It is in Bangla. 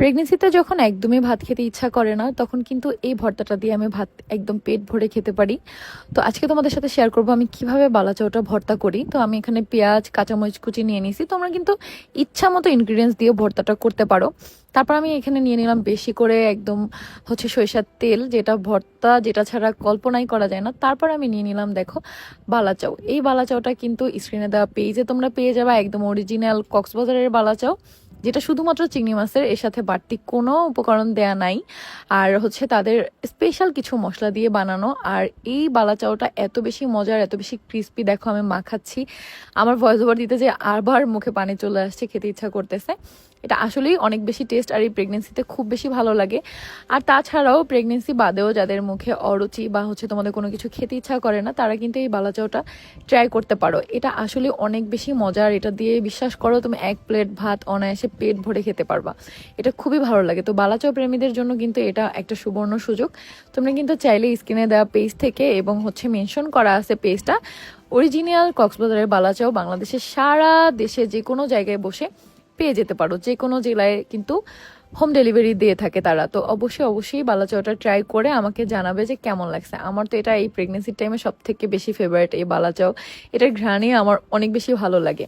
প্রেগনেন্সিতে যখন একদমই ভাত খেতে ইচ্ছা করে না তখন কিন্তু এই ভর্তাটা দিয়ে আমি ভাত একদম পেট ভরে খেতে পারি। তো আজকে তোমাদের সাথে শেয়ার করবো আমি কিভাবে বালাচাওটা ভর্তা করি। তো আমি এখানে পেঁয়াজ কাঁচামরিচ কুচি নিয়ে নিয়েছি, তোমরা কিন্তু ইচ্ছা মতো ইনগ্রিডিয়েন্টস দিয়ে ভর্তাটা করতে পারো। তারপর আমি এখানে নিয়ে নিলাম বেশি করে একদম সরিষার তেল, যেটা ভর্তা যেটা ছাড়া কল্পনাই করা যায় না। তারপর আমি নিয়ে নিলাম দেখো বালাচাও। এই বালাচাওটা কিন্তু স্ক্রিনে দেওয়া পেজে তোমরা পেয়ে যাবে, একদম অরিজিনাল কক্সবাজারের বালাচাও, যেটা শুধুমাত্র চিংড়ি মাছের, এর সাথে বাড়তি কোনো উপকরণ দেয়া নাই। আর তাদের স্পেশাল কিছু মশলা দিয়ে বানানো। আর এই বালাচাওটা এত বেশি মজার, এত বেশি ক্রিস্পি, দেখো আমি মাখাচ্ছি, আমার ভয়েস ওভার দিতে যে আবার মুখে পানি চলে আসছে, খেতে ইচ্ছা করতেছে। এটা আসলেই অনেক বেশি টেস্ট, আর এই প্রেগনেন্সিতে খুব বেশি ভালো লাগে। আর তাছাড়াও প্রেগনেন্সি বাদেও যাদের মুখে অরুচি বা তোমাদের কোনো কিছু খেতে ইচ্ছা করে না, তারা কিন্তু এই বালাচাওটা ট্রাই করতে পারো। এটা আসলে অনেক বেশি মজার, এটা দিয়ে বিশ্বাস করো তুমি এক প্লেট ভাত অনায়াসে পেট ভরে খেতে পারবা। এটা খুবই ভালো লাগে। তো বালাচাও প্রেমীদের জন্য কিন্তু এটা একটা সুবর্ণ সুযোগ। তোমরা কিন্তু চাইলে স্ক্রিনে দেওয়া পেজ থেকে, এবং মেনশন করা আছে পেজটা, অরিজিনাল কক্সবাজারের বালাচাও বাংলাদেশের সারা দেশে যে কোনো জায়গায় বসে পেয়ে যেতে পারো। যে কোনো জেলায় কিন্তু হোম ডেলিভারি দিয়ে থাকে তারা। তো অবশ্যই বালাচাওটা ট্রাই করে আমাকে জানাবে যে কেমন লাগছে। আমার তো এটা এই প্রেগনেন্সির টাইমে সব থেকে বেশি ফেভারিট এই বালাচাও। এটার ঘ্রাণই আমার অনেক বেশি ভালো লাগে।